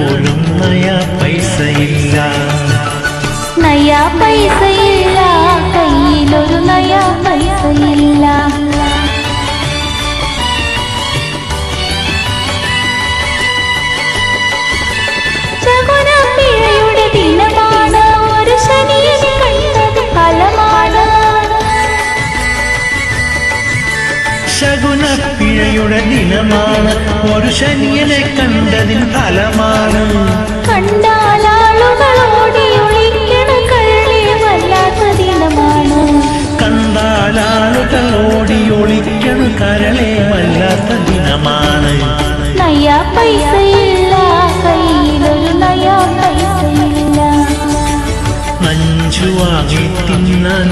പോലും നയാ പൈസയില്ല. നയാ പൈസയില്ല, കയ്യിലൊരു നയാ പൈസയില്ല. ശകുനപ്പിഴയുടെ ദിനമാണ്, ഒരു ശനിയെ കണ്ടത് ഫലമാണ്. ശകുനപ്പിഴയുടെ ദിനമാണ്, ഒരു ശനിയനെ കണ്ടതിൻ ഫലമാണ്. കണ്ടാലാളുകൾ ഓടി ഒളിക്കണ കള്ളി വല്ലാത്ത ദിനമാണ്. കണ്ടാലാളുകൾ ഓടി ഒളിക്കണ കരളെ വല്ലാത്ത ദിനമാണ്. നയാ പൈസയില്ല, കയ്യിലൊരു നയാ പൈസയില്ല. നഞ്ചു വാങ്ങി തിന്നാൻ